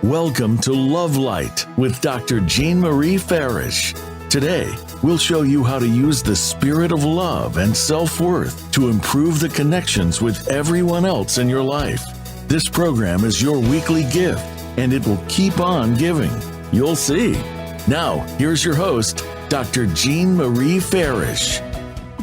Welcome to Love Light with Dr. Jean Marie Farish. Today, we'll show you how to use the spirit of love and self-worth to improve the connections with everyone else in your life. This program is your weekly gift, and it will keep on giving. You'll see. Now, here's your host, Dr. Jean Marie Farish.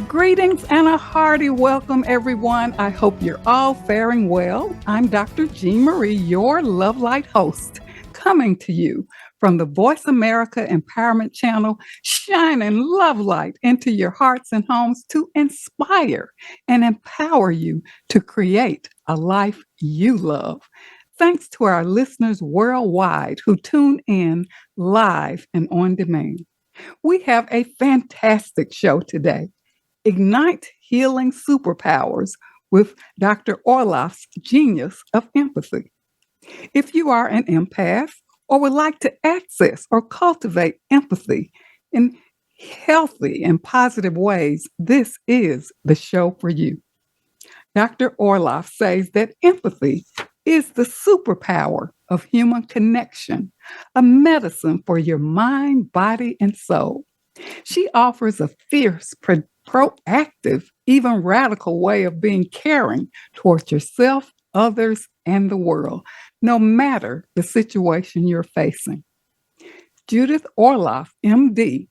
Greetings and a hearty welcome, everyone. I hope you're all faring well. I'm Dr. Jean Marie, your Love Light host, coming to you from the Voice America Empowerment Channel, shining love light into your hearts and homes to inspire and empower you to create a life you love. Thanks to our listeners worldwide who tune in live and on demand. We have a fantastic show today. Ignite Healing Superpowers with Dr. Orloff's Genius of Empathy. If you are an empath or would like to access or cultivate empathy in healthy and positive ways, this is the show for you. Dr. Orloff says that empathy is the superpower of human connection, a medicine for your mind, body, and soul. She offers a fierce, proactive, even radical way of being caring towards yourself, others, and the world, no matter the situation you're facing. Judith Orloff, MD,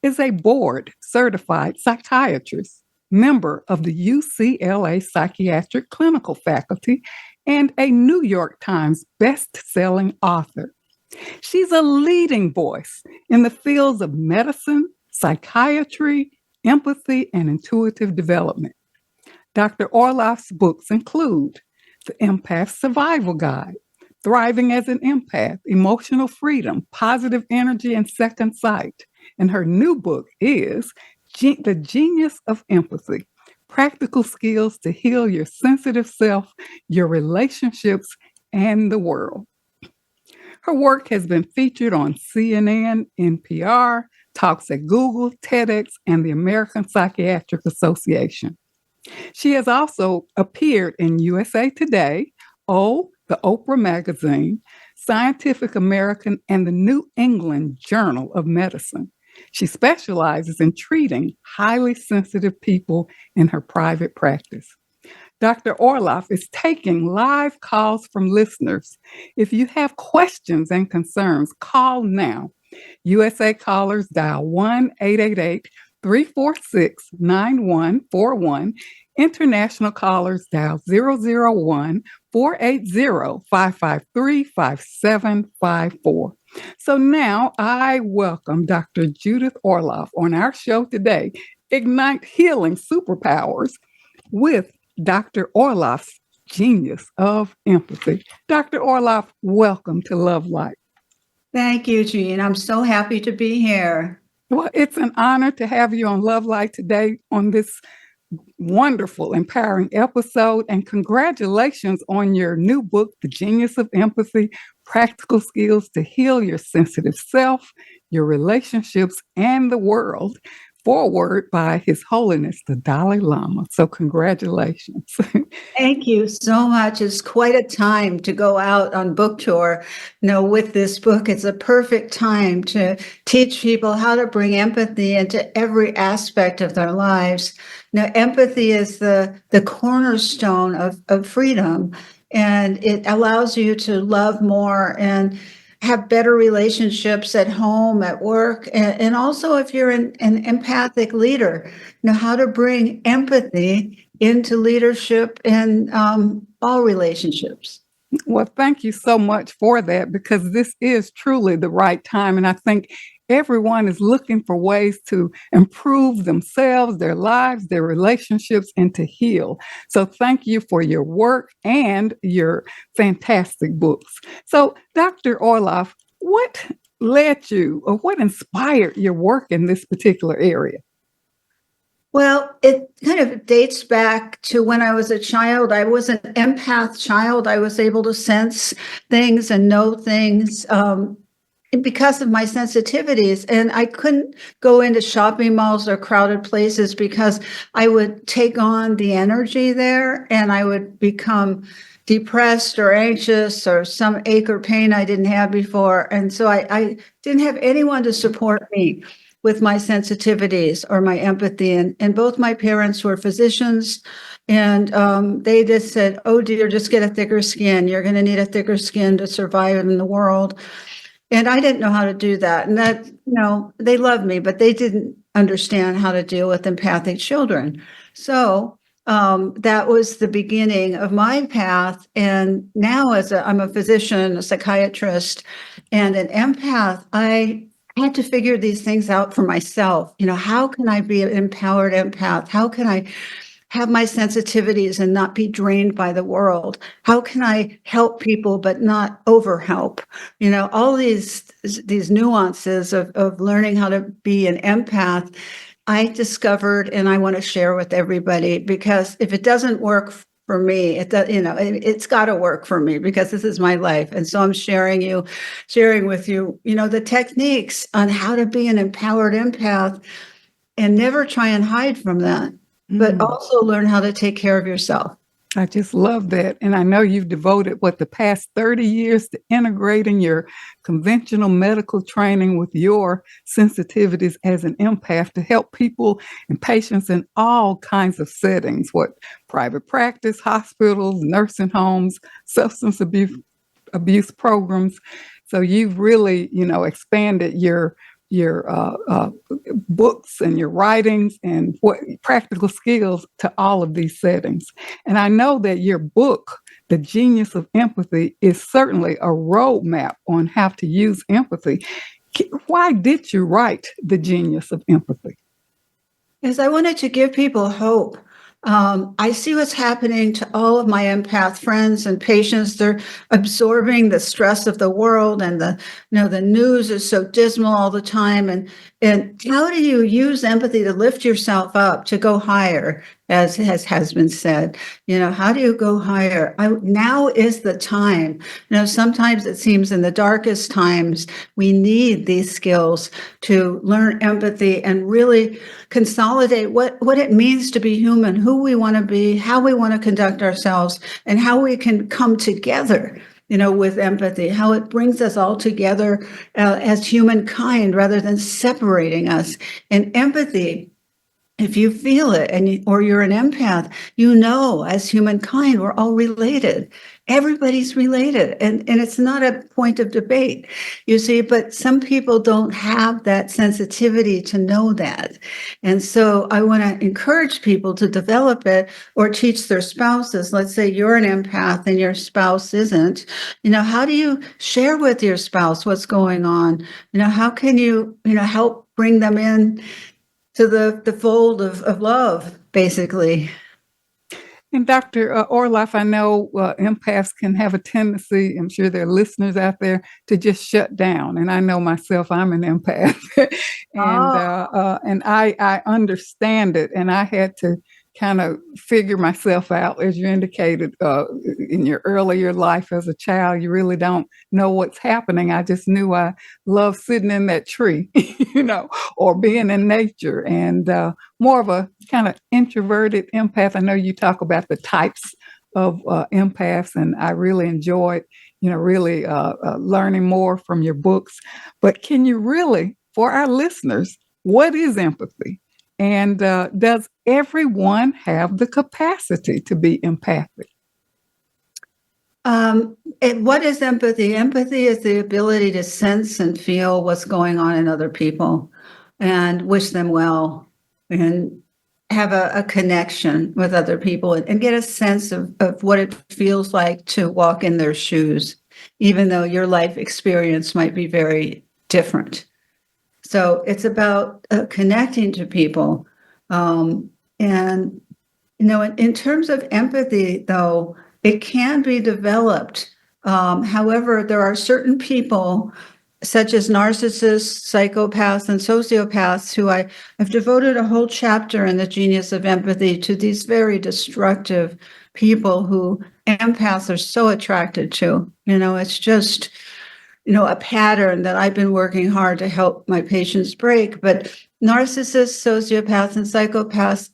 is a board-certified psychiatrist, member of the UCLA Psychiatric Clinical Faculty, and a New York Times best-selling author. She's a leading voice in the fields of medicine, psychiatry, empathy, and intuitive development. Dr. Orloff's books include The Empath Survival Guide, Thriving as an Empath, Emotional Freedom, Positive Energy, and Second Sight. And her new book is The Genius of Empathy, Practical Skills to Heal Your Sensitive Self, Your Relationships, and the World. Her work has been featured on CNN, NPR, talks at Google, TEDx, and the American Psychiatric Association. She has also appeared in USA Today, the Oprah Magazine, Scientific American, and the New England Journal of Medicine. She specializes in treating highly sensitive people in her private practice. Dr. Orloff is taking live calls from listeners. If you have questions and concerns, call now. USA callers dial 1-888-346-9141. International callers dial 001-480-553-5754. So now I welcome Dr. Judith Orloff on our show today, Ignite Healing Superpowers with Dr. Orloff's Genius of Empathy. Dr. Orloff, welcome to Love Light. Thank you, Jean. I'm so happy to be here. Well, it's an honor to have you on Love Light today on this wonderful, empowering episode. And congratulations on your new book, The Genius of Empathy, Practical Skills to Heal Your Sensitive Self, Your Relationships, and the World. Forward by His Holiness, the Dalai Lama. So congratulations. Thank you so much. It's quite a time to go out on book tour. With this book, it's a perfect time to teach people how to bring empathy into every aspect of their lives. Empathy is the cornerstone of freedom, and it allows you to love more and have better relationships at home, at work, and also if you're an empathic leader, know how to bring empathy into leadership and all relationships. Well, thank you so much for that, because this is truly the right time. And I think everyone is looking for ways to improve themselves, their lives, their relationships, and to heal. So thank you for your work and your fantastic books. So Dr. Orloff, what led you or what inspired your work in this particular area? Well, it kind of dates back to when I was a child. I was an empath child. I was able to sense things and know things because of my sensitivities, and I couldn't go into shopping malls or crowded places because I would take on the energy there and I would become depressed or anxious or some ache or pain I didn't have before. And so I didn't have anyone to support me with my sensitivities or my empathy. And both my parents were physicians, and they just said, oh dear, just get a thicker skin. You're going to need a thicker skin to survive in the world. And I didn't know how to do that. And that, they loved me, but they didn't understand how to deal with empathic children. So that was the beginning of my path. And now I'm a physician, a psychiatrist, and an empath, I had to figure these things out for myself. How can I be an empowered empath? How can I have my sensitivities and not be drained by the world? How can I help people but not overhelp? All these nuances of learning how to be an empath, I discovered, and I want to share with everybody, because if it doesn't work for me, it's got to work for me, because this is my life. And so I'm sharing with you, the techniques on how to be an empowered empath, and never try and hide from that, but also learn how to take care of yourself. I just love that. And I know you've devoted the past 30 years to integrating your conventional medical training with your sensitivities as an empath to help people and patients in all kinds of settings, private practice, hospitals, nursing homes, substance abuse programs. So you've really, expanded your books and your writings and practical skills to all of these settings. And I know that your book, The Genius of Empathy, is certainly a roadmap on how to use empathy. Why did you write The Genius of Empathy? Because I wanted to give people hope. I see what's happening to all of my empath friends and patients. They're absorbing the stress of the world, and the news is so dismal all the time. And how do you use empathy to lift yourself up, to go higher, as has been said? How do you go higher? Now is the time. Sometimes it seems in the darkest times, we need these skills to learn empathy and really consolidate what it means to be human, who we want to be, how we want to conduct ourselves, and how we can come together, with empathy, how it brings us all together as humankind rather than separating us. And empathy, if you feel it or you're an empath, as humankind, we're all related. Everybody's related. And it's not a point of debate, you see, but some people don't have that sensitivity to know that. And so I want to encourage people to develop it, or teach their spouses. Let's say you're an empath and your spouse isn't. How do you share with your spouse what's going on? How can you, help bring them in to the fold of love, basically? And Dr. Orloff, I know empaths can have a tendency, I'm sure there are listeners out there, to just shut down. And I know myself, I'm an empath. And I understand it. And I had to kind of figure myself out, as you indicated, in your earlier life as a child. You really don't know what's happening. I just knew I loved sitting in that tree, or being in nature, and more of a kind of introverted empath. I know you talk about the types of empaths, and I really enjoyed, really learning more from your books. But can you really, for our listeners, what is empathy? And does everyone have the capacity to be empathic? What is empathy? Empathy is the ability to sense and feel what's going on in other people and wish them well, and have a connection with other people, and get a sense of what it feels like to walk in their shoes, even though your life experience might be very different. So it's about connecting to people. And, in terms of empathy, though, it can be developed. However, there are certain people, such as narcissists, psychopaths, and sociopaths, who I've devoted a whole chapter in The Genius of Empathy to, these very destructive people who empaths are so attracted to. It's just, a pattern that I've been working hard to help my patients break. But narcissists, sociopaths, and psychopaths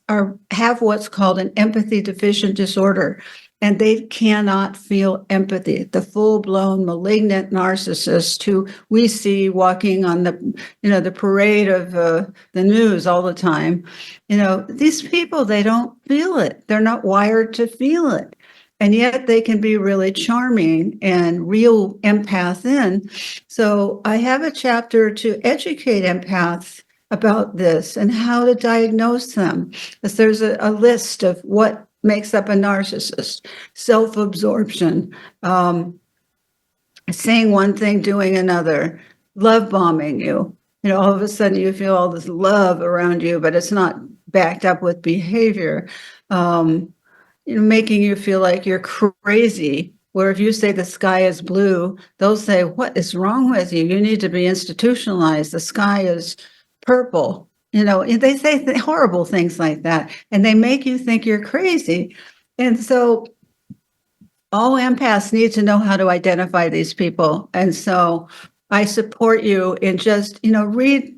have what's called an empathy deficient disorder, and they cannot feel empathy. The full-blown malignant narcissist who we see walking on the parade of the news all the time, these people, they don't feel it. They're not wired to feel it. And yet they can be really charming and real empaths in. So I have a chapter to educate empaths about this and how to diagnose them. Because there's a list of what makes up a narcissist: self-absorption, saying one thing, doing another, love bombing you. All of a sudden you feel all this love around you, but it's not backed up with behavior. Making you feel like you're crazy, where if you say the sky is blue, they'll say, what is wrong with you? You need to be institutionalized. The sky is purple. They say horrible things like that, and they make you think you're crazy. And so all empaths need to know how to identify these people. And so I support you in just, read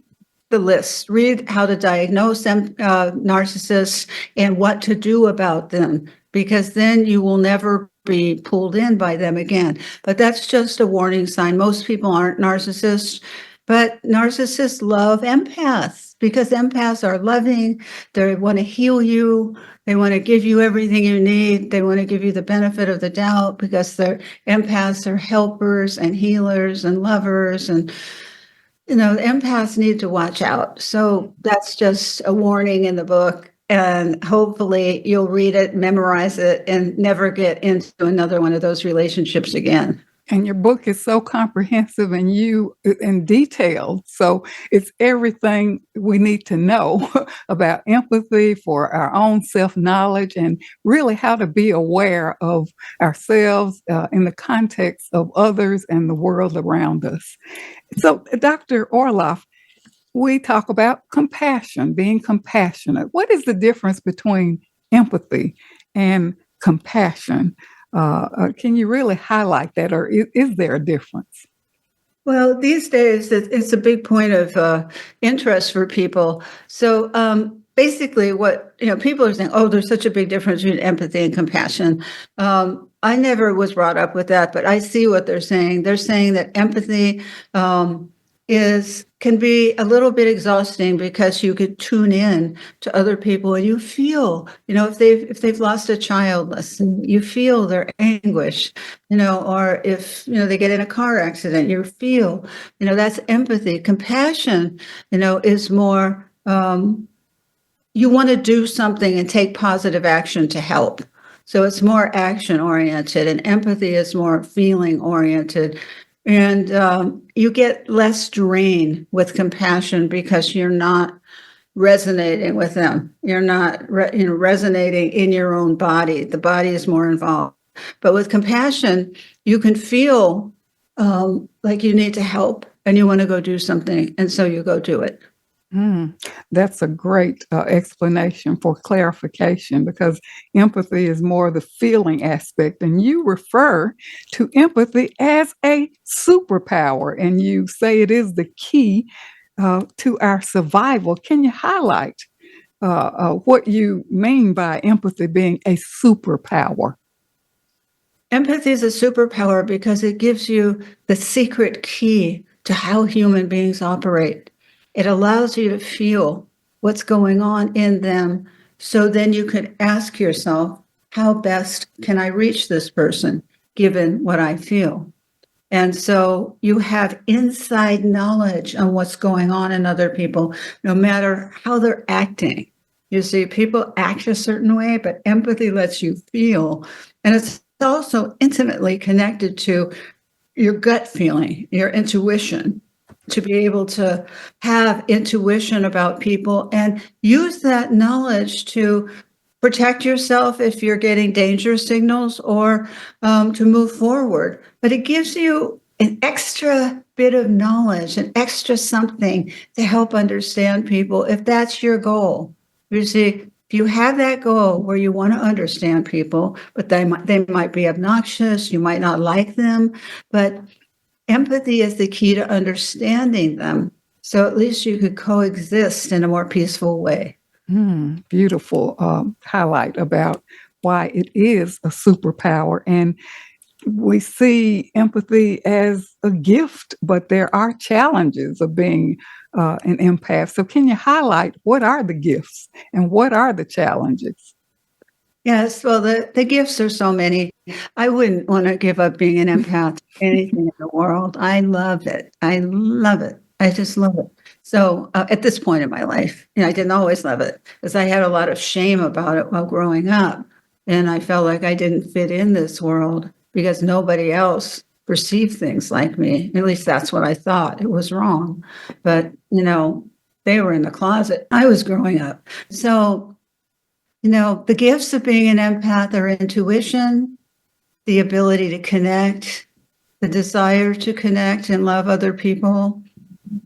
the list, read how to diagnose them, narcissists, and what to do about them, because then you will never be pulled in by them again. But that's just a warning sign. Most people aren't narcissists, but narcissists love empaths because empaths are loving. They want to heal you. They want to give you everything you need. They want to give you the benefit of the doubt because empaths are helpers and healers and lovers, and empaths need to watch out. So that's just a warning in the book. And hopefully you'll read it, memorize it, and never get into another one of those relationships again. And your book is so comprehensive and detailed. So it's everything we need to know about empathy for our own self-knowledge and really how to be aware of ourselves in the context of others and the world around us. So, Dr. Orloff, we talk about compassion, being compassionate. What is the difference between empathy and compassion? Can you really highlight that, or is there a difference? Well, these days, it's a big point of interest for people. So basically what, people are saying, oh, there's such a big difference between empathy and compassion. I never was brought up with that, but I see what they're saying. They're saying that empathy can be a little bit exhausting because you could tune in to other people and you feel, if they've lost a child, listen, you feel their anguish, or if, they get in a car accident, you feel, that's empathy. Compassion, is more, you want to do something and take positive action to help. So it's more action oriented, and empathy is more feeling oriented. And you get less drain with compassion because you're not resonating with them. You're not resonating in your own body. The body is more involved. But with compassion, you can feel like you need to help and you want to go do something. And so you go do it. That's a great explanation for clarification, because empathy is more the feeling aspect, and you refer to empathy as a superpower, and you say it is the key to our survival. Can you highlight what you mean by empathy being a superpower? Empathy is a superpower because it gives you the secret key to how human beings operate. It allows you to feel what's going on in them, so then you can ask yourself, how best can I reach this person given what I feel? And so you have inside knowledge on what's going on in other people, no matter how they're acting. You see, people act a certain way, but empathy lets you feel. And it's also intimately connected to your gut feeling, your intuition, to be able to have intuition about people and use that knowledge to protect yourself if you're getting danger signals, or to move forward. But it gives you an extra bit of knowledge, an extra something to help understand people if that's your goal. You see, if you have that goal where you want to understand people, but they might be obnoxious, you might not like them, but empathy is the key to understanding them. So at least you could coexist in a more peaceful way. Beautiful highlight about why it is a superpower. And we see empathy as a gift, but there are challenges of being an empath. So can you highlight what are the gifts and what are the challenges? Yes, well, the gifts are so many. I wouldn't want to give up being an empath, anything in the world. I love it. I love it. I just love it. So at this point in my life, I didn't always love it because I had a lot of shame about it while growing up. And I felt like I didn't fit in this world because nobody else perceived things like me. At least that's what I thought. It was wrong. But, they were in the closet. I was growing up. So, the gifts of being an empath are intuition, the ability to connect, the desire to connect and love other people,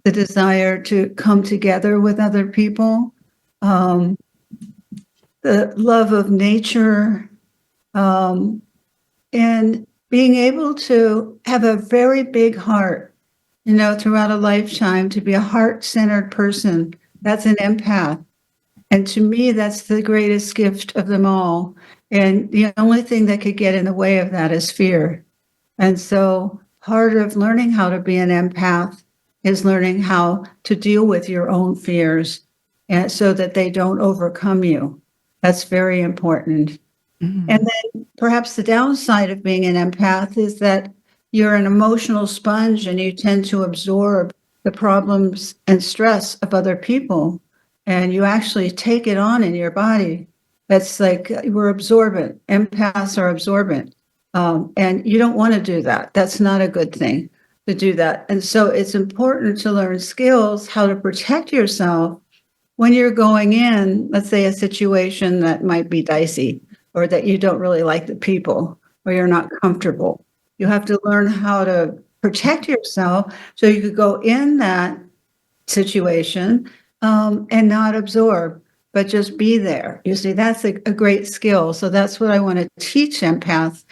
the desire to come together with other people, the love of nature, and being able to have a very big heart, throughout a lifetime, to be a heart-centered person. That's an empath. And to me, that's the greatest gift of them all. And the only thing that could get in the way of that is fear. And so part of learning how to be an empath is learning how to deal with your own fears and so that they don't overcome you. That's very important. Mm-hmm. And then perhaps the downside of being an empath is that you're an emotional sponge and you tend to absorb the problems and stress of other people. And you actually take it on in your body. That's like we're absorbent. Empaths are absorbent. And you don't want to do that. That's not a good thing to do that. And so it's important to learn skills, how to protect yourself when you're going in, let's say, a situation that might be dicey or that you don't really like the people or you're not comfortable. You have to learn how to protect yourself so you could go in that situation and not absorb, but just be there. You see, that's a great skill. So that's what I want to teach empaths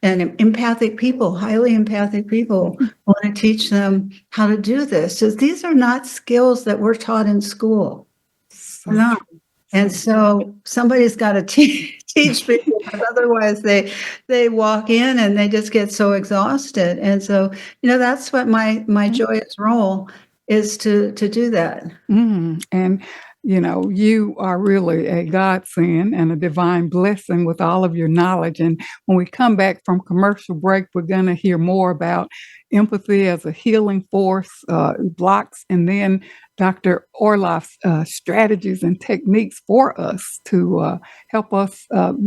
and empathic people, highly empathic people. I want to teach them how to do this. So these are not skills that we're taught in school. No. And so somebody's got to teach people, because otherwise they walk in and they just get so exhausted. And so, that's what my joyous role is to do that. And, you are really a godsend and a divine blessing with all of your knowledge. And when we come back from commercial break, we're going to hear more about empathy as a healing force, blocks, and then Dr. Orloff's strategies and techniques for us to help us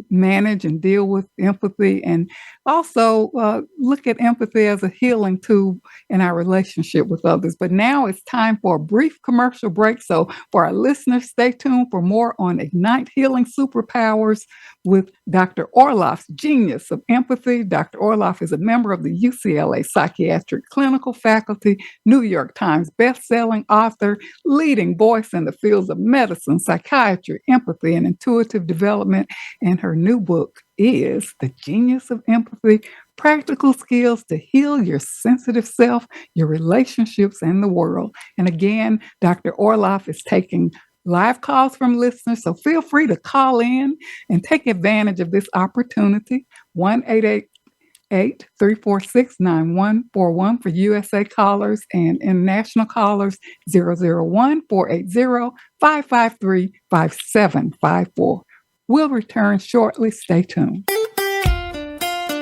manage and deal with empathy, and also look at empathy as a healing tool in our relationship with others. But now it's time for a brief commercial break. So for our listeners, stay tuned for more on Ignite Healing Superpowers with Dr. Orloff's Genius of Empathy. Dr. Orloff is a member of the UCLA Psychiatric Clinical Faculty, New York Times best-selling author, leading voice in the fields of medicine, psychiatry, empathy, and intuitive development. And her new book is The Genius of Empathy, Practical Skills to Heal Your Sensitive Self, Your Relationships, and the World. And again, Dr. Orloff is taking live calls from listeners, so feel free to call in and take advantage of this opportunity. 1-888-346-9141 for USA callers, and international callers 001-480-553-5754. We'll return shortly. Stay tuned.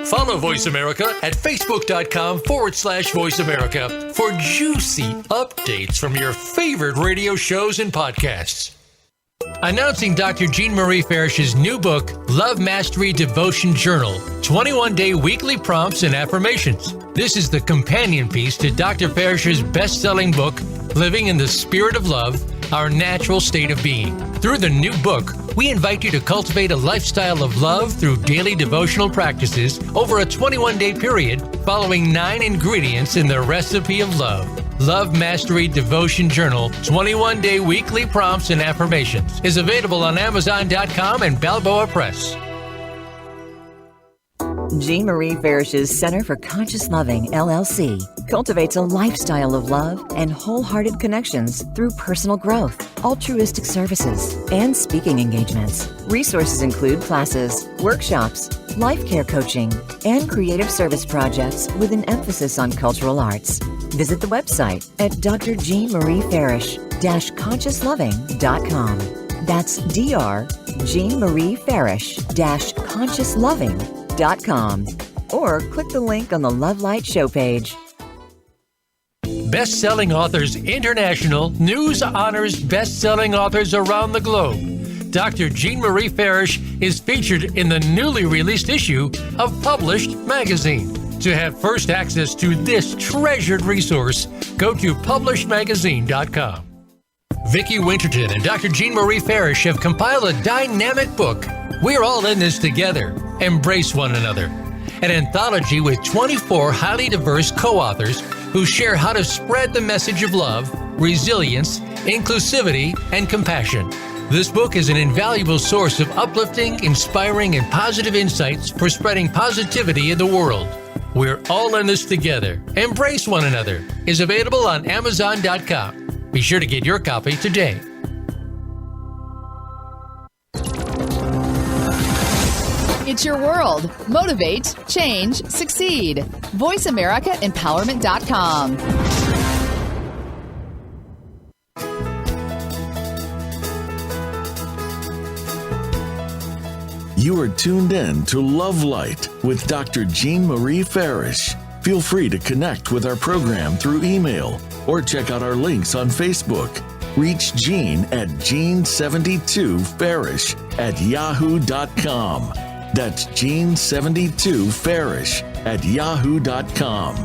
Follow Voice America at Facebook.com/Voice America for juicy updates from your favorite radio shows and podcasts. Announcing Dr. Jean Marie Farish's new book, Love Mastery Devotion Journal, 21-day weekly prompts and affirmations. This is the companion piece to Dr. Farish's best-selling book, Living in the Spirit of Love, Our Natural State of Being. Through the new book, we invite you to cultivate a lifestyle of love through daily devotional practices over a 21-day period, following 9 ingredients in the recipe of love. Love Mastery Devotion Journal, 21-day weekly prompts and affirmations is available on Amazon.com and Balboa Press. Jean Marie Farish's Center for Conscious Loving, LLC, cultivates a lifestyle of love and wholehearted connections through personal growth, altruistic services, and speaking engagements. Resources include classes, workshops, life care coaching, and creative service projects with an emphasis on cultural arts. Visit the website at drjeanmariefarish-consciousloving.com. That's drjeanmariefarish-consciousloving.com, or click the link on the Love Light show page. Best-selling authors international, news honors best-selling authors around the globe. Dr. Jean Marie Farish is featured in the newly released issue of Published magazine. To have first access to this treasured resource, go to publishedmagazine.com. Vicki Winterton and Dr. Jean Marie Farish have compiled a dynamic book, We're All in This Together, Embrace One Another, an anthology with 24 highly diverse co-authors who share how to spread the message of love, resilience, inclusivity, and compassion. This book is an invaluable source of uplifting, inspiring, and positive insights for spreading positivity in the world. We're All in This Together, Embrace One Another is available on Amazon.com. Be sure to get your copy today. It's your world. Motivate, change, succeed. VoiceAmericaEmpowerment.com. You are tuned in to Love Light with Dr. Jean Marie Farish. Feel free to connect with our program through email or check out our links on Facebook. Reach Jean at Jean72Farish@yahoo.com. That's Jean72Farish@yahoo.com.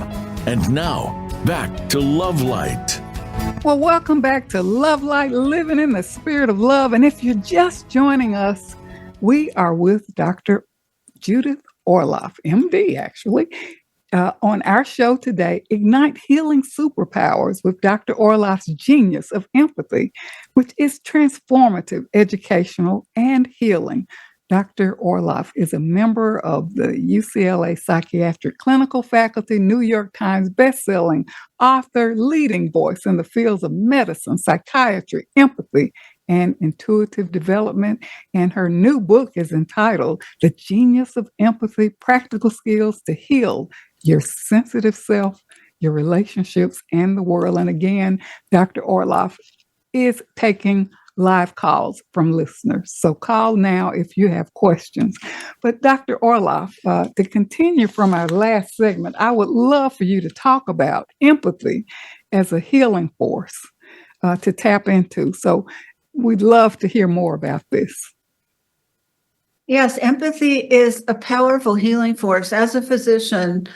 And now, back to Love Light. Well, welcome back to Love Light, living in the spirit of love. And if you're just joining us, we are with Dr. Judith Orloff, MD, actually, on our show today, Ignite Healing Superpowers with Dr. Orloff's Genius of Empathy, which is transformative, educational, and healing. Dr. Orloff is a member of the UCLA Psychiatric Clinical Faculty, New York Times bestselling author, leading voice in the fields of medicine, psychiatry, empathy, and intuitive development. And her new book is entitled The Genius of Empathy, Practical Skills to Heal Your Sensitive Self, Your Relationships, and the World. And again, Dr. Orloff is taking live calls from listeners. So call now if you have questions. But Dr. Orloff, to continue from our last segment, I would love for you to talk about empathy as a healing force to tap into. So we'd love to hear more about this. Yes, empathy is a powerful healing force. As a physician,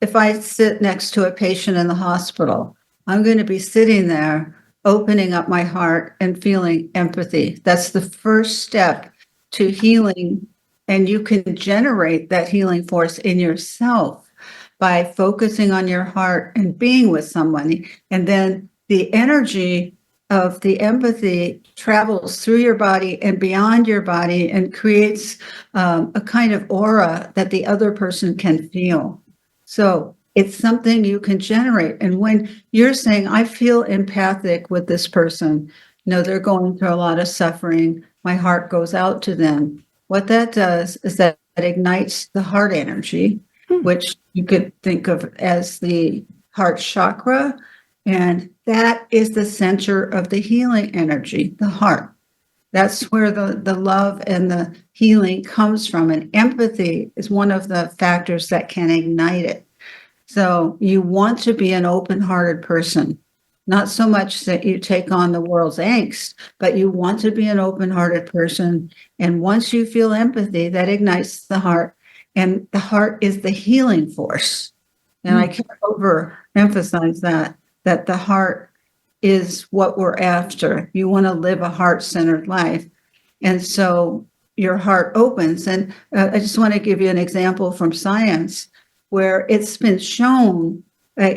if I sit next to a patient in the hospital, I'm going to be sitting there opening up my heart and feeling empathy. That's the first step to healing. And you can generate that healing force in yourself by focusing on your heart and being with someone. And then the energy of the empathy travels through your body and beyond your body and creates a kind of aura that the other person can feel. So it's something you can generate. And when you're saying, I feel empathic with this person, they're going through a lot of suffering, my heart goes out to them. What that does is that it ignites the heart energy, which you could think of as the heart chakra. And that is the center of the healing energy, the heart. That's where the love and the healing comes from. And empathy is one of the factors that can ignite it. So you want to be an open-hearted person, not so much that you take on the world's angst, but you want to be an open-hearted person. And once you feel empathy, that ignites the heart. And the heart is the healing force. And I can't overemphasize that the heart is what we're after. You want to live a heart-centered life. And so your heart opens. And I just want to give you an example from science where it's been shown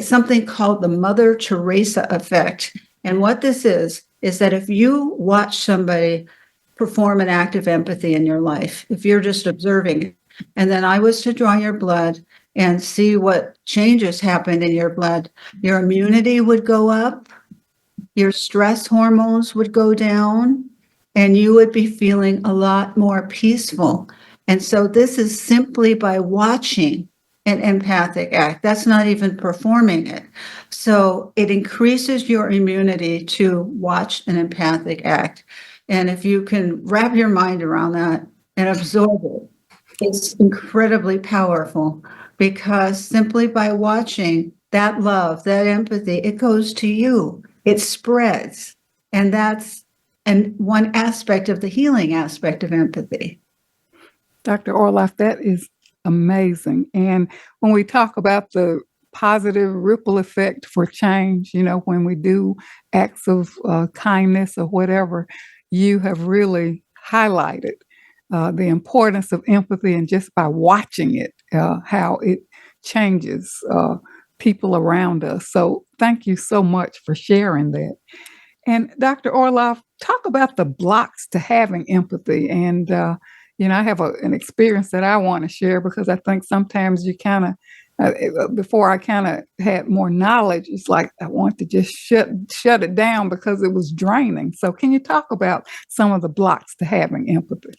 something called the Mother Teresa effect. And what this is that if you watch somebody perform an act of empathy in your life, if you're just observing, And then I was to draw your blood and see what changes happened in your blood. Your immunity would go up, your stress hormones would go down, and you would be feeling a lot more peaceful. And so this is simply by watching an empathic act. That's not even performing it. So it increases your immunity to watch an empathic act. And if you can wrap your mind around that and absorb it, it's incredibly powerful, because simply by watching that love, that empathy, it goes to you, it spreads. And that's one aspect of the healing aspect of empathy. Dr. Orloff, that is amazing. And when we talk about the positive ripple effect for change, when we do acts of kindness or whatever, you have really highlighted the importance of empathy, and just by watching it, how it changes people around us. So thank you so much for sharing that. And Dr. Orloff, talk about the blocks to having empathy. And, I have an experience that I want to share, because I think sometimes you kind of, before I kind of had more knowledge, it's like I want to just shut it down because it was draining. So can you talk about some of the blocks to having empathy?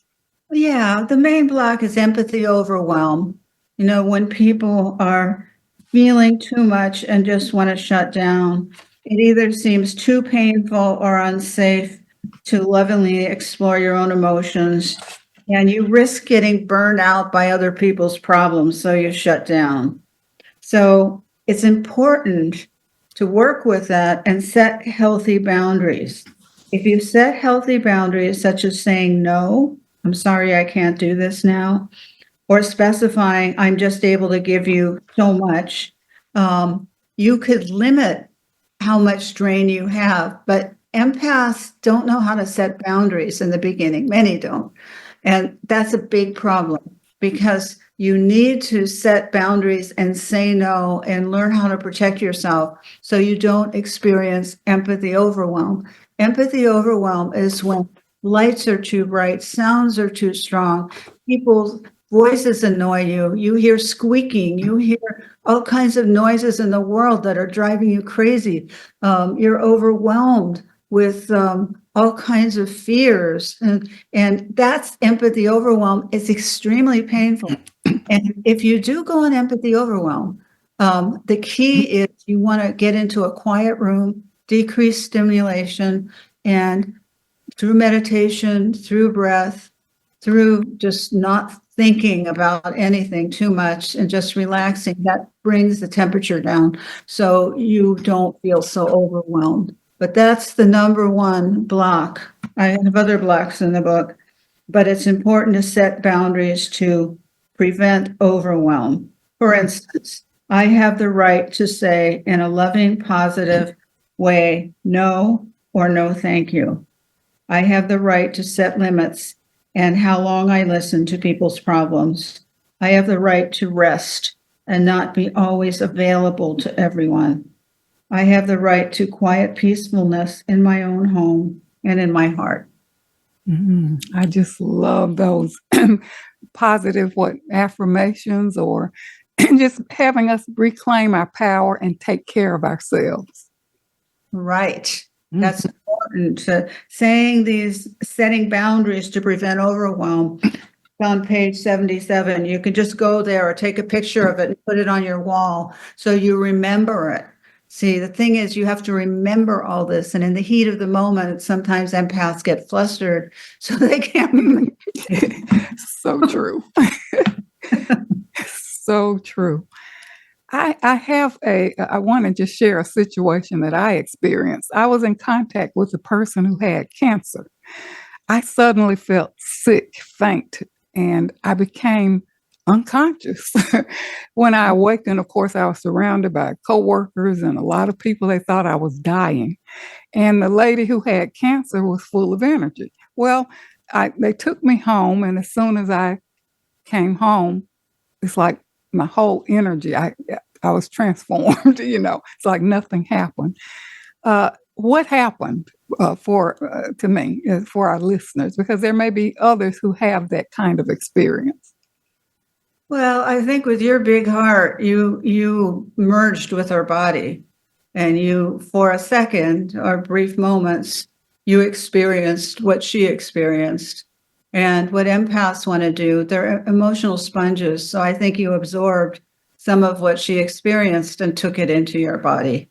Yeah, the main block is empathy overwhelm. When people are feeling too much and just want to shut down, it either seems too painful or unsafe to lovingly explore your own emotions, and you risk getting burned out by other people's problems, so you shut down. So it's important to work with that and set healthy boundaries. If you set healthy boundaries, such as saying, no, I'm sorry, I can't do this now, or specifying, I'm just able to give you so much, you could limit how much strain you have. But empaths don't know how to set boundaries in the beginning. Many don't. And that's a big problem, because you need to set boundaries and say no and learn how to protect yourself so you don't experience empathy overwhelm. Empathy overwhelm is when lights are too bright, sounds are too strong, people's voices annoy you, you hear squeaking, you hear all kinds of noises in the world that are driving you crazy. You're overwhelmed with all kinds of fears. And that's empathy overwhelm. It's extremely painful. And if you do go on empathy overwhelm, the key is you want to get into a quiet room, decrease stimulation, and through meditation, through breath, through just not thinking about anything too much and just relaxing, that brings the temperature down so you don't feel so overwhelmed. But that's the number one block. I have other blocks in the book, but it's important to set boundaries to prevent overwhelm. For instance, I have the right to say in a loving, positive way, no or no thank you. I have the right to set limits and how long I listen to people's problems. I have the right to rest and not be always available to everyone. I have the right to quiet peacefulness in my own home and in my heart. I just love those positive affirmations, or just having us reclaim our power and take care of ourselves. Right. That's important. Setting boundaries to prevent overwhelm. On page 77, you can just go there or take a picture of it and put it on your wall so you remember it. See, the thing is, you have to remember all this. And in the heat of the moment, sometimes empaths get flustered, so they can't remember. So true. So true. I want to just share a situation that I experienced. I was in contact with a person who had cancer. I suddenly felt sick, faint, and I became unconscious. When I awakened, of course, I was surrounded by coworkers and a lot of people. They thought I was dying. And the lady who had cancer was full of energy. Well, they took me home, and as soon as I came home, it's like my whole energy, I was transformed, it's like nothing happened. What happened to me, for our listeners, because there may be others who have that kind of experience? Well, I think with your big heart, you merged with her body, and you, for a second or brief moments, you experienced what she experienced. And what empaths want to do, they're emotional sponges. So I think you absorbed some of what she experienced and took it into your body.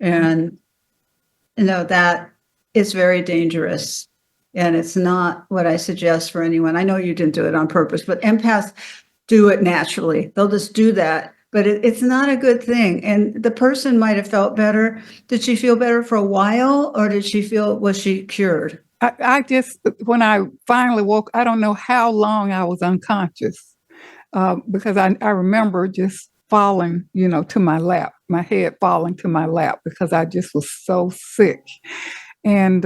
And that is very dangerous. And it's not what I suggest for anyone. I know you didn't do it on purpose, but empaths do it naturally. They'll just do that. But it's not a good thing. And the person might have felt better. Did she feel better for a while, or was she cured? I just, when I finally woke, I don't know how long I was unconscious, because I remember just falling, to my lap, my head falling to my lap, because I just was so sick. And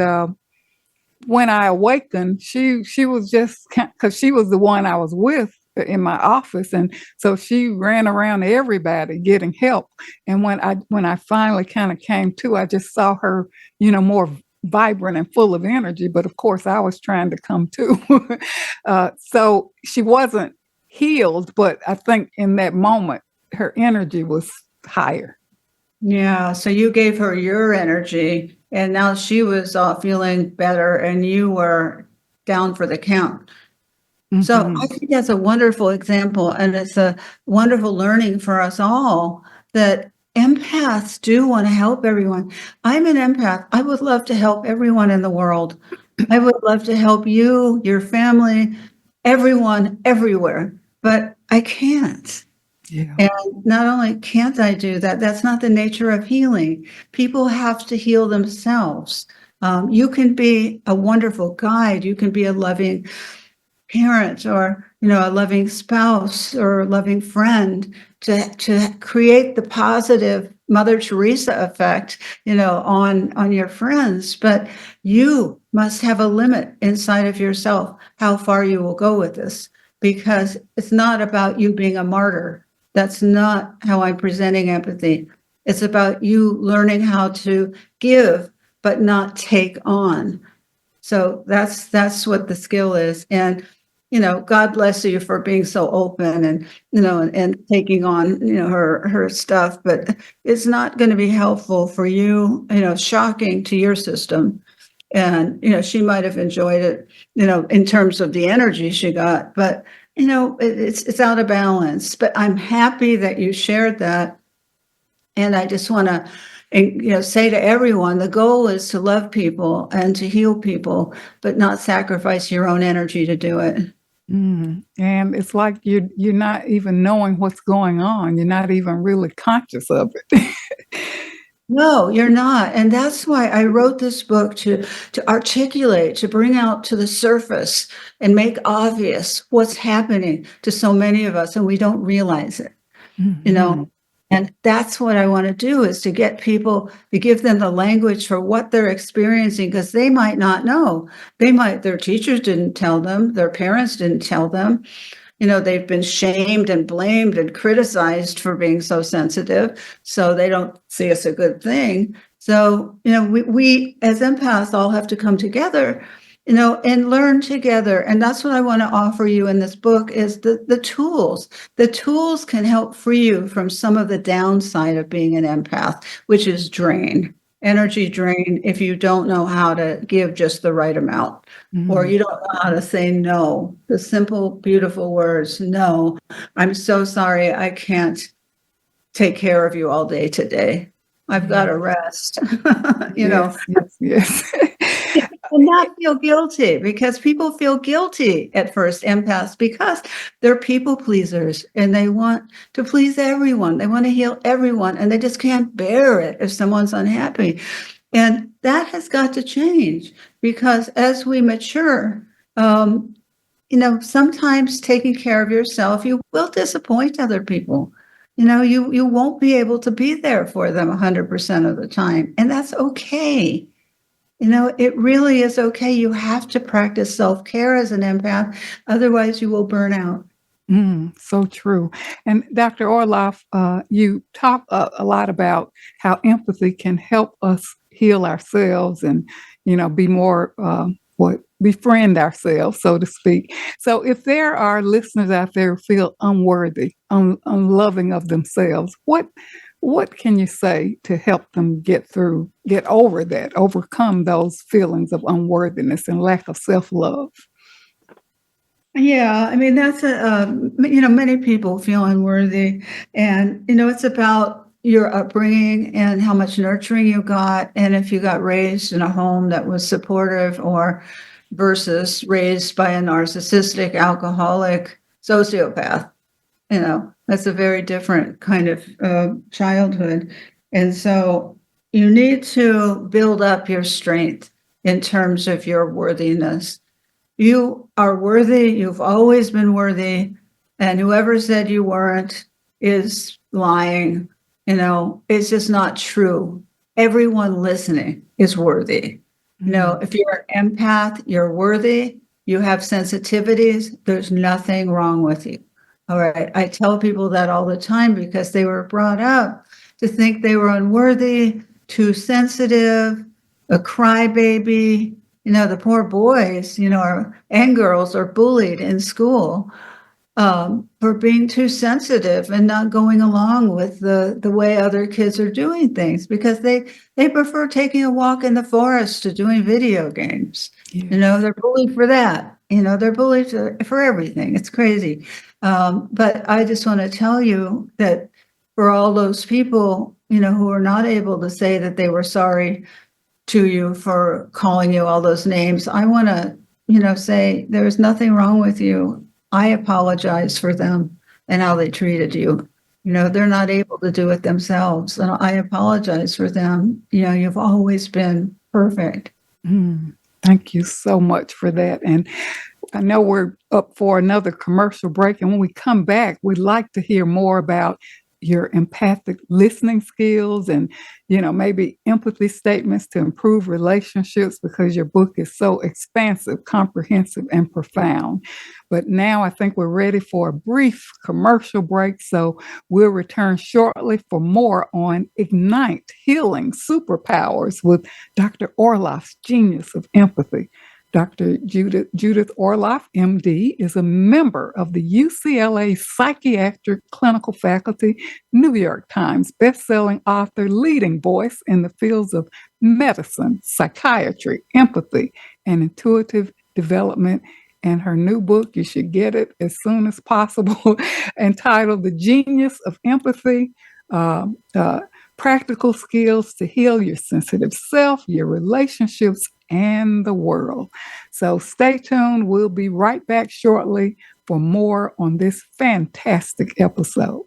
when I awakened, she was just, because she was the one I was with in my office, and so she ran around everybody getting help. And when I finally kind of came to, I just saw her, more vibrant and full of energy. But of course, I was trying to come to. So she wasn't healed, but I think in that moment, her energy was higher. Yeah. So you gave her your energy, and now she was feeling better, and you were down for the count. So I think that's a wonderful example, and it's a wonderful learning for us all that empaths do want to help everyone. I'm an empath. I would love to help everyone in the world. I would love to help you, your family, everyone, everywhere, but I can't. Yeah. And not only can't I do that, that's not the nature of healing. People have to heal themselves. You can be a wonderful guide. You can be a loving parent, or a loving spouse, or a loving friend, to create the positive Mother Teresa effect on your friends. But you must have a limit inside of yourself how far you will go with this, because it's not about you being a martyr. That's not how I'm presenting empathy. It's about you learning how to give but not take on. So that's what the skill is. And God bless you for being so open and and taking on her stuff, but it's not going to be helpful for you. Shocking to your system, and she might have enjoyed it, in terms of the energy she got, but it's out of balance. But I'm happy that you shared that, and I just want to say to everyone, the goal is to love people and to heal people, but not sacrifice your own energy to do it. And it's like you're not even knowing what's going on. You're not even really conscious of it. No, you're not. And that's why I wrote this book, to articulate, to bring out to the surface and make obvious what's happening to so many of us, and we don't realize it. And that's what I want to do, is to get people, to give them the language for what they're experiencing, because they might not know. Their teachers didn't tell them, their parents didn't tell them. They've been shamed and blamed and criticized for being so sensitive, so they don't see it's a good thing. So, we as empaths all have to come together, and learn together. And that's what I want to offer you in this book, is the tools. The tools can help free you from some of the downside of being an empath, which is energy drain, if you don't know how to give just the right amount, or you don't know how to say no. The simple, beautiful words, no, I'm so sorry, I can't take care of you all day today. I've got to rest. Yes. And not feel guilty, because people feel guilty at first, empaths, because they're people pleasers and they want to please everyone. They want to heal everyone, and they just can't bear it if someone's unhappy. And that has got to change, because as we mature, sometimes taking care of yourself, you will disappoint other people. You won't be able to be there for them 100% of the time, and that's okay. It really is okay. You have to practice self-care as an empath. Otherwise, you will burn out. So true. And Dr. Orloff, you talk a lot about how empathy can help us heal ourselves and, be more befriend ourselves, so to speak. So if there are listeners out there who feel unworthy, unloving of themselves, what can you say to help them get over that, overcome those feelings of unworthiness and lack of self-love? Yeah, I mean, that's many people feel unworthy, and, it's about your upbringing and how much nurturing you got, and if you got raised in a home that was supportive or versus raised by a narcissistic, alcoholic, sociopath, that's a very different kind of childhood. And so you need to build up your strength in terms of your worthiness. You are worthy. You've always been worthy. And whoever said you weren't is lying. It's just not true. Everyone listening is worthy. If you're an empath, you're worthy. You have sensitivities. There's nothing wrong with you. All right. I tell people that all the time because they were brought up to think they were unworthy, too sensitive, a crybaby. The poor boys, and girls are bullied in school for being too sensitive and not going along with the way other kids are doing things because they prefer taking a walk in the forest to doing video games. Yeah. They're bullied for that. They're bullied for everything. It's crazy. But I just want to tell you that for all those people, who are not able to say that they were sorry to you for calling you all those names, I want to, say there's nothing wrong with you. I apologize for them and how they treated you. They're not able to do it themselves. And I apologize for them. You've always been perfect. Thank you so much for that. And I know we're up for another commercial break. And when we come back, we'd like to hear more about your empathic listening skills and, maybe empathy statements to improve relationships because your book is so expansive, comprehensive, and profound. But now I think we're ready for a brief commercial break. So we'll return shortly for more on Ignite Healing Superpowers with Dr. Orloff's Genius of Empathy. Dr. Judith Orloff, MD, is a member of the UCLA Psychiatric Clinical Faculty, New York Times bestselling author, leading voice in the fields of medicine, psychiatry, empathy, and intuitive development. And her new book, you should get it as soon as possible, entitled The Genius of Empathy, Practical Skills to Heal Your Sensitive Self, Your Relationships, and the World. So stay tuned. We'll be right back shortly for more on this fantastic episode.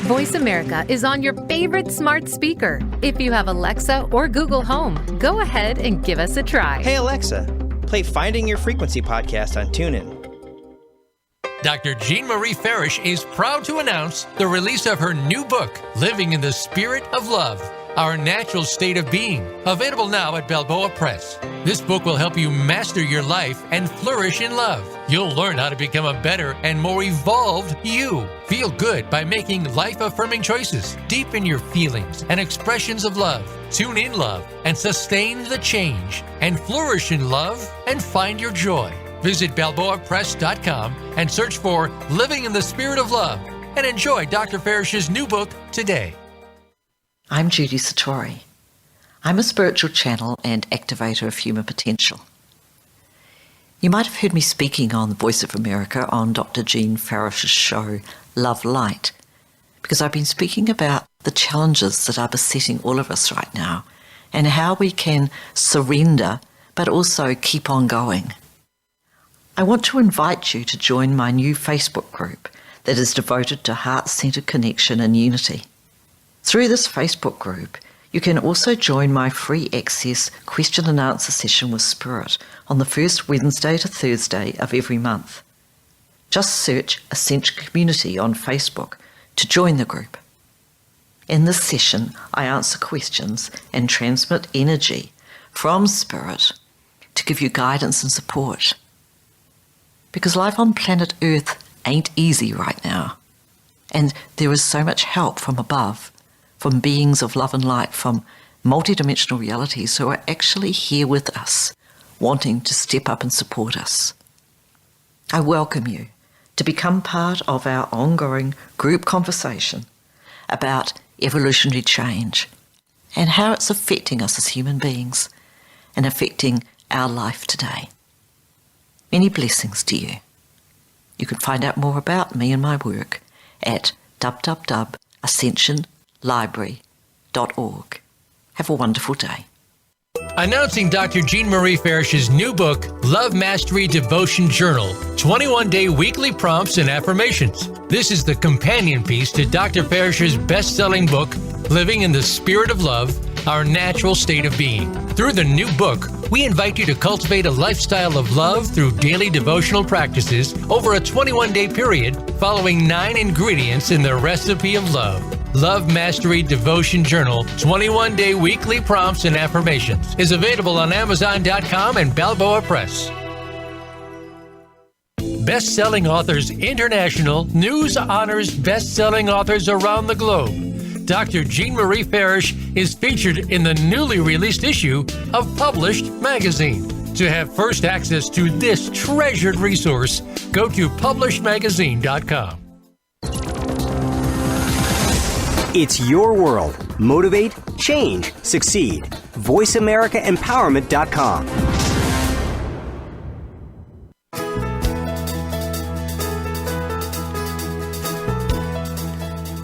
Voice America is on your favorite smart speaker. If you have Alexa or Google Home, go ahead and give us a try. Hey Alexa, play Finding Your Frequency podcast on TuneIn. Dr. Jean Marie Farish is proud to announce the release of her new book, Living in the Spirit of Love, Our Natural State of Being, available now at Balboa Press. This book will help you master your life and flourish in love. You'll learn how to become a better and more evolved you. Feel good by making life-affirming choices. Deepen your feelings and expressions of love. Tune in love and sustain the change. And flourish in love and find your joy. Visit BalboaPress.com and search for Living in the Spirit of Love and enjoy Dr. Farish's new book today. I'm Judy Satori. I'm a spiritual channel and activator of human potential. You might have heard me speaking on the Voice of America on Dr. Jean Farish's show, Love Light, because I've been speaking about the challenges that are besetting all of us right now and how we can surrender but also keep on going. I want to invite you to join my new Facebook group that is devoted to heart-centered connection and unity. Through this Facebook group, you can also join my free access question and answer session with Spirit on the first Wednesday to Thursday of every month. Just search Ascension Community on Facebook to join the group. In this session, I answer questions and transmit energy from Spirit to give you guidance and support. Because life on planet Earth ain't easy right now. And there is so much help from above, from beings of love and light, from multidimensional realities who are actually here with us, wanting to step up and support us. I welcome you to become part of our ongoing group conversation about evolutionary change and how it's affecting us as human beings and affecting our life today. Many blessings to you. You can find out more about me and my work at www.ascensionlibrary.org. Have a wonderful day. Announcing Dr. Jean Marie Farish's new book, Love Mastery Devotion Journal, 21-day weekly prompts and affirmations. This is the companion piece to Dr. Farish's best-selling book, Living in the Spirit of Love, Our Natural State of Being. Through the new book, we invite you to cultivate a lifestyle of love through daily devotional practices over a 21-day period, following 9 ingredients in the recipe of love. Love Mastery Devotion Journal, 21-day weekly prompts and affirmations is available on Amazon.com and Balboa Press. Best-selling Authors International news honors best-selling authors around the globe. Dr. Jean Marie Farish is featured in the newly released issue of Published Magazine. To have first access to this treasured resource, go to publishedmagazine.com. It's your world. Motivate, change, succeed. VoiceAmericaEmpowerment.com.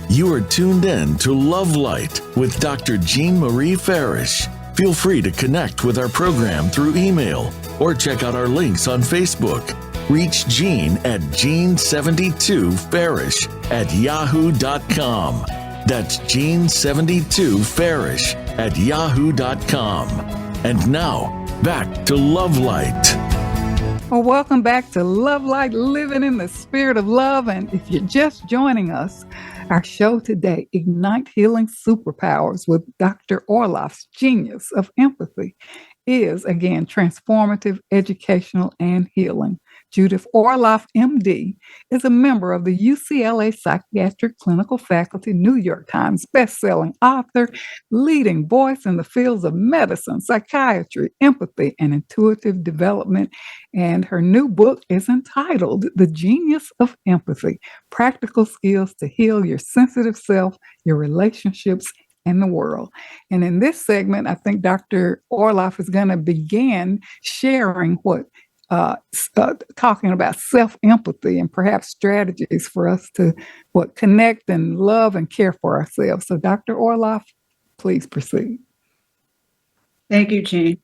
You are tuned in to Love Light with Dr. Jean Marie Farish. Feel free to connect with our program through email or check out our links on Facebook. Reach Jean at Jean72Farish@yahoo.com. That's Jean72Farish@yahoo.com. And now, back to Love Light. Well, welcome back to Love Light, Living in the Spirit of Love. And if you're just joining us, our show today, Ignite Healing Superpowers with Dr. Orloff's Genius of Empathy, is, again, transformative, educational, and healing. Judith Orloff, MD, is a member of the UCLA Psychiatric Clinical Faculty, New York Times bestselling author, leading voice in the fields of medicine, psychiatry, empathy, and intuitive development. And her new book is entitled The Genius of Empathy, Practical Skills to Heal Your Sensitive Self, Your Relationships, and the World. And in this segment, I think Dr. Orloff is going to begin sharing talking about self-empathy and perhaps strategies for us to connect and love and care for ourselves. So Dr. Orloff, please proceed. Thank you, Jean.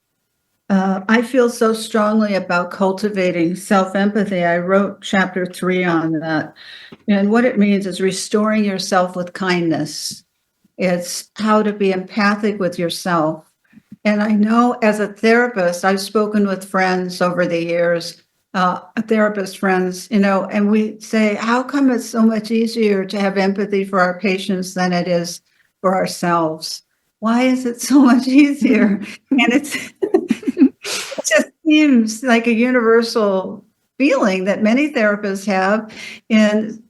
I feel so strongly about cultivating self-empathy. I wrote chapter 3 on that. And what it means is restoring yourself with kindness. It's how to be empathic with yourself. And I know as a therapist, I've spoken with friends over the years, therapist friends, and we say, how come it's so much easier to have empathy for our patients than it is for ourselves? Why is it so much easier? And it just seems like a universal feeling that many therapists have. And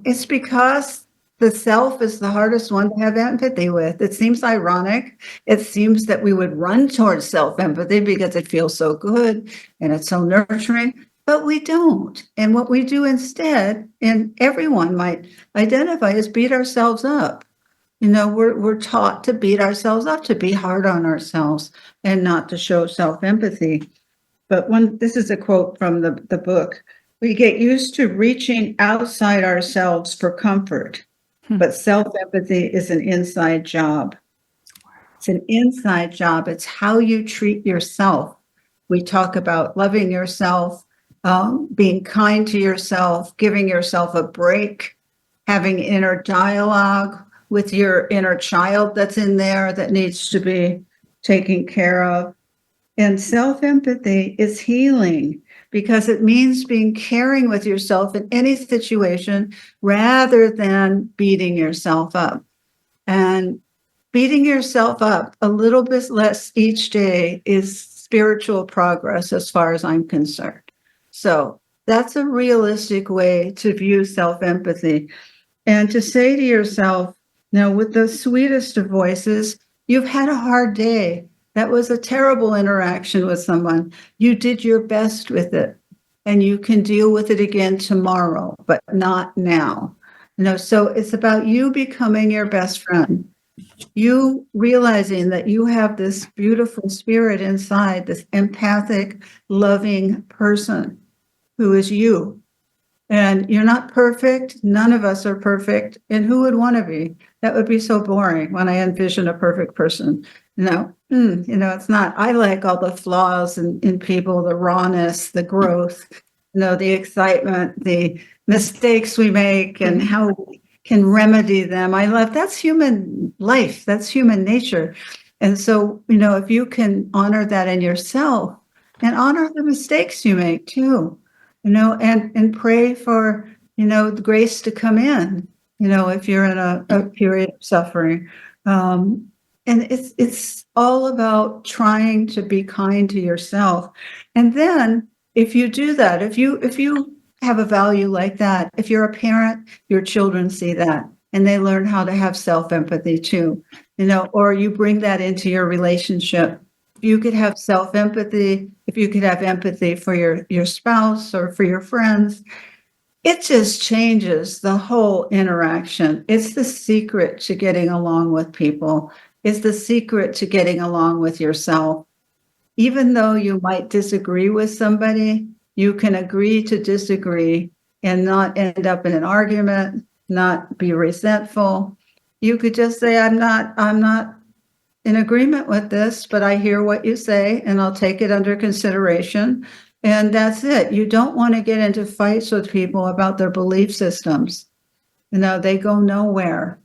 it's because the self is the hardest one to have empathy with. It seems ironic. It seems that we would run towards self-empathy because it feels so good and it's so nurturing, but we don't. And what we do instead, and everyone might identify, is beat ourselves up. We're taught to beat ourselves up, to be hard on ourselves and not to show self-empathy. But this is a quote from the book. We get used to reaching outside ourselves for comfort. But self-empathy is an inside job. It's an inside job. It's how you treat yourself. We talk about loving yourself, being kind to yourself, giving yourself a break, having inner dialogue with your inner child that's in there that needs to be taken care of. And self-empathy is healing, because it means being caring with yourself in any situation rather than beating yourself up. And beating yourself up a little bit less each day is spiritual progress as far as I'm concerned. So that's a realistic way to view self-empathy. And to say to yourself, with the sweetest of voices, you've had a hard day. That was a terrible interaction with someone. You did your best with it, and you can deal with it again tomorrow, but not now. So it's about you becoming your best friend. You realizing that you have this beautiful spirit inside, this empathic, loving person who is you. And you're not perfect. None of us are perfect. And who would want to be? That would be so boring when I envision a perfect person. It's not. I like all the flaws in people, the rawness, the growth, the excitement, the mistakes we make, and how we can remedy them. I love that's human life. That's human nature. And so, if you can honor that in yourself and honor the mistakes you make too, and pray for, the grace to come in, if you're in a period of suffering. And it's all about trying to be kind to yourself. And then if you do that, if you have a value like that, if you're a parent, your children see that and they learn how to have self-empathy too, or you bring that into your relationship. If you could have self-empathy, if you could have empathy for your spouse or for your friends, it just changes the whole interaction. It's the secret to getting along with people. It's the secret to getting along with yourself. Even though you might disagree with somebody, you can agree to disagree and not end up in an argument, not be resentful. You could just say, I'm not in agreement with this, but I hear what you say and I'll take it under consideration. And that's it. You don't want to get into fights with people about their belief systems. They go nowhere.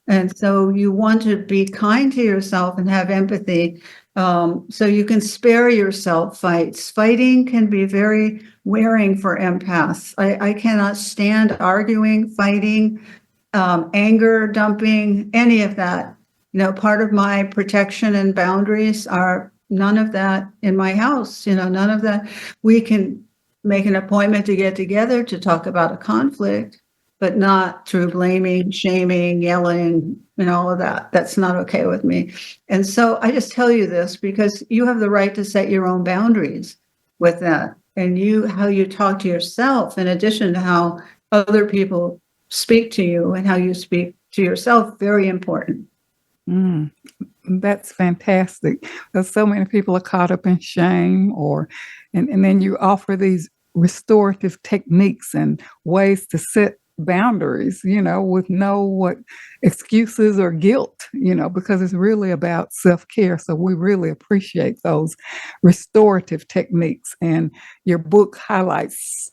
And so you want to be kind to yourself and have empathy, so you can spare yourself fights. Fighting can be very wearing for empaths. I cannot stand arguing, fighting, anger dumping, any of that. Part of my protection and boundaries are none of that in my house, none of that. We can make an appointment to get together to talk about a conflict, but not through blaming, shaming, yelling, and all of that. That's not okay with me. And so I just tell you this because you have the right to set your own boundaries with that. And how you talk to yourself, in addition to how other people speak to you and how you speak to yourself, very important. That's fantastic. Because so many people are caught up in shame, and then you offer these restorative techniques and ways to set boundaries, with no excuses or guilt, because it's really about self-care. So we really appreciate those restorative techniques. And your book highlights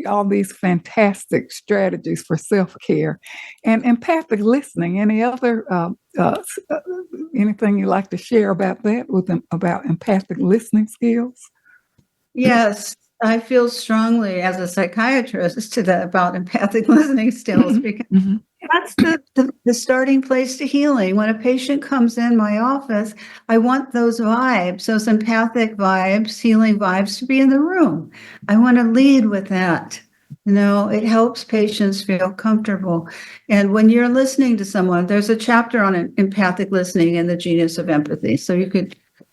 all these fantastic strategies for self-care and empathic listening. Any other anything you'd like to share about that about empathic listening skills? Yes. I feel strongly as a psychiatrist about empathic listening skills because that's the starting place to healing. When a patient comes in my office, I want those vibes, those empathic vibes, healing vibes to be in the room. I want to lead with that. It helps patients feel comfortable. And when you're listening to someone, there's a chapter on empathic listening in the Genius of Empathy. So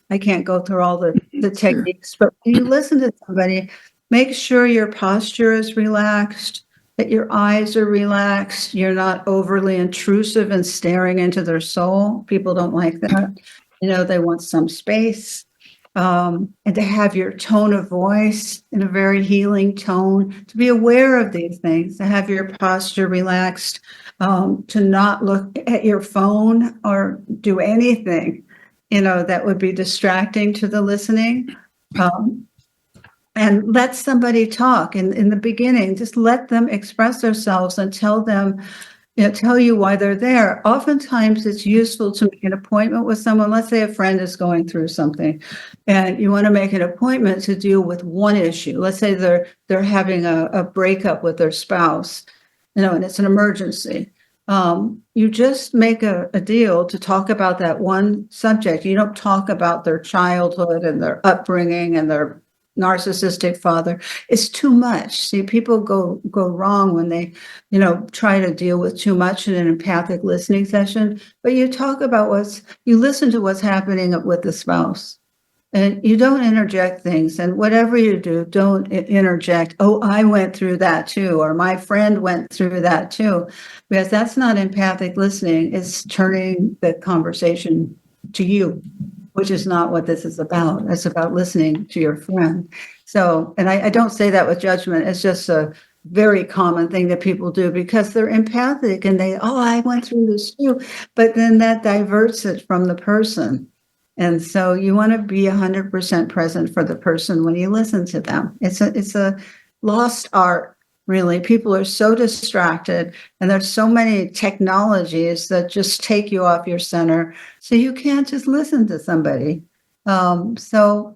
I can't go through all the techniques, but when you listen to somebody, make sure your posture is relaxed, that your eyes are relaxed. You're not overly intrusive and staring into their soul. People don't like that. They want some space. And to have your tone of voice in a very healing tone, to be aware of these things, to have your posture relaxed, to not look at your phone or do anything that would be distracting to the listening. And let somebody talk. In the beginning, just let them express themselves and tell you why they're there. Oftentimes, it's useful to make an appointment with someone. Let's say a friend is going through something, and you want to make an appointment to deal with one issue. Let's say they're having a breakup with their spouse, and it's an emergency. You just make a deal to talk about that one subject. You don't talk about their childhood and their upbringing and their narcissistic father. It's too much. See, people go wrong when they, try to deal with too much in an empathic listening session. But you talk about you listen to what's happening with the spouse. And you don't interject things. And whatever you do, don't interject, oh, I went through that too, or my friend went through that too, because that's not empathic listening. It's turning the conversation to you, which is not what this is about. It's about listening to your friend. So, and I don't say that with judgment. It's just a very common thing that people do because they're empathic and I went through this too. But then that diverts it from the person. And so you want to be 100% present for the person when you listen to them. It's a lost art, really. People are so distracted, and there's so many technologies that just take you off your center. So you can't just listen to somebody. That's a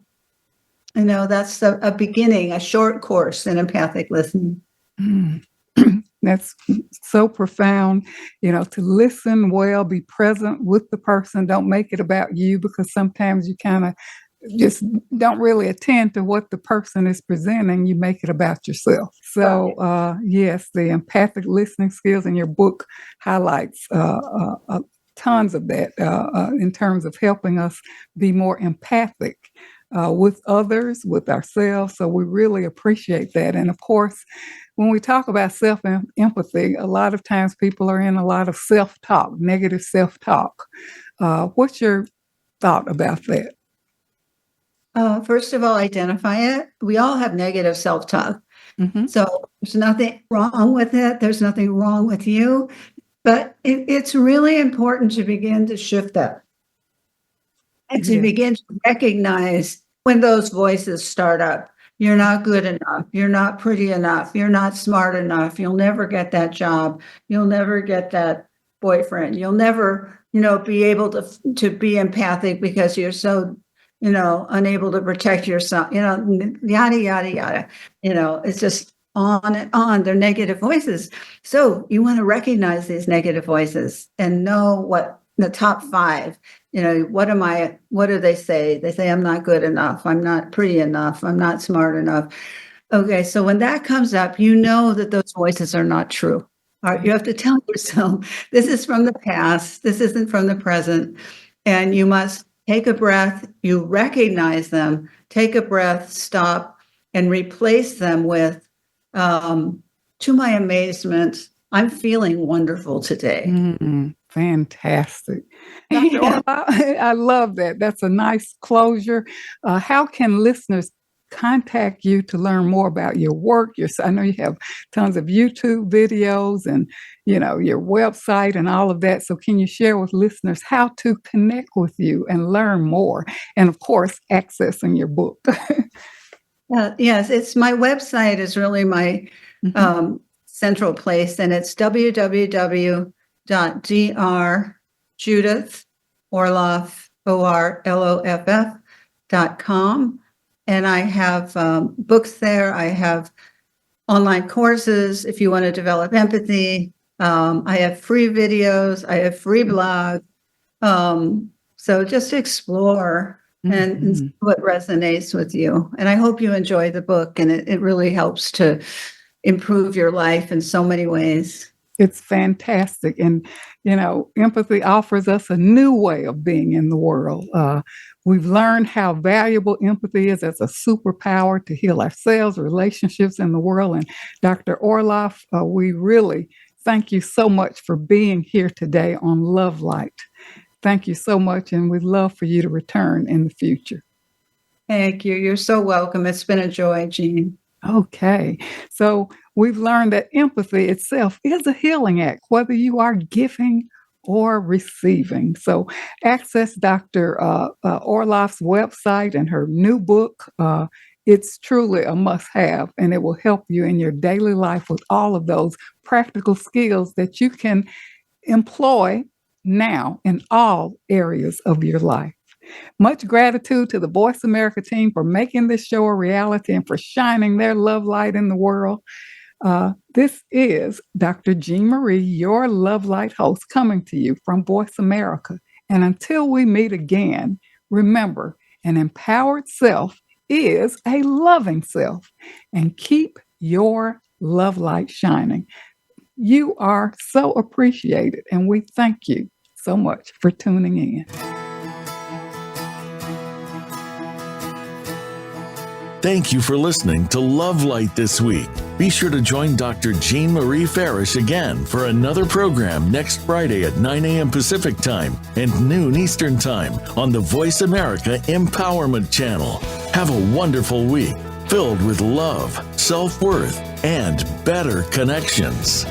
beginning, a short course in empathic listening. That's so profound, to listen well, be present with the person. Don't make it about you, because sometimes you kind of just don't really attend to what the person is presenting. You make it about yourself. So, yes, the empathic listening skills in your book highlights tons of that in terms of helping us be more empathic with others, with ourselves. So we really appreciate that. And of course, when we talk about self-empathy, a lot of times people are in a lot of self-talk, negative self-talk. What's your thought about that? First of all, identify it. We all have negative self-talk. Mm-hmm. So there's nothing wrong with it. There's nothing wrong with you. But it's really important to begin to shift that. And to begin to recognize when those voices start up. You're not good enough. You're not pretty enough. You're not smart enough. You'll never get that job. You'll never get that boyfriend. You'll never, be able to be empathic because you're so, unable to protect yourself, yada, yada, yada. It's just on and on. They're negative voices. So you want to recognize these negative voices and know what the top 5, what do they say? They say, I'm not good enough. I'm not pretty enough. I'm not smart enough. Okay. So when that comes up, you know that those voices are not true. All right. You have to tell yourself, this is from the past. This isn't from the present. And you must take a breath. You recognize them, take a breath, stop, and replace them with, to my amazement, I'm feeling wonderful today. Mm-hmm. Fantastic. Dr. Orloff, I love that. That's a nice closure. How can listeners contact you to learn more about your work? I know you have tons of YouTube videos and, your website and all of that. So can you share with listeners how to connect with you and learn more? And of course, accessing your book. Yes, it's my website is really my central place, and it's www.drjudithorloff.com. And I have books there. I have online courses if you want to develop empathy. I have free videos. I have free blog. So just explore and see what resonates with you. And I hope you enjoy the book, and it really helps to improve your life in so many ways. It's fantastic. And, empathy offers us a new way of being in the world. We've learned how valuable empathy is as a superpower to heal ourselves, relationships in the world. And Dr. Orloff, we really thank you so much for being here today on Love Light. Thank you so much. And we'd love for you to return in the future. Thank you. You're so welcome. It's been a joy, Jean. Okay. So we've learned that empathy itself is a healing act, whether you are giving or receiving. So access Dr. Orloff's website and her new book. It's truly a must-have, and it will help you in your daily life with all of those practical skills that you can employ now in all areas of your life. Much gratitude to the Voice America team for making this show a reality and for shining their love light in the world. This is Dr. Jean Marie, your Love Light host, coming to you from Voice America. And until we meet again, remember, an empowered self is a loving self, and keep your love light shining. You are so appreciated, and we thank you so much for tuning in. Thank you for listening to Love Light this week. Be sure to join Dr. Jean Marie Farish again for another program next Friday at 9 a.m. Pacific Time and noon Eastern Time on the Voice America Empowerment Channel. Have a wonderful week filled with love, self-worth, and better connections.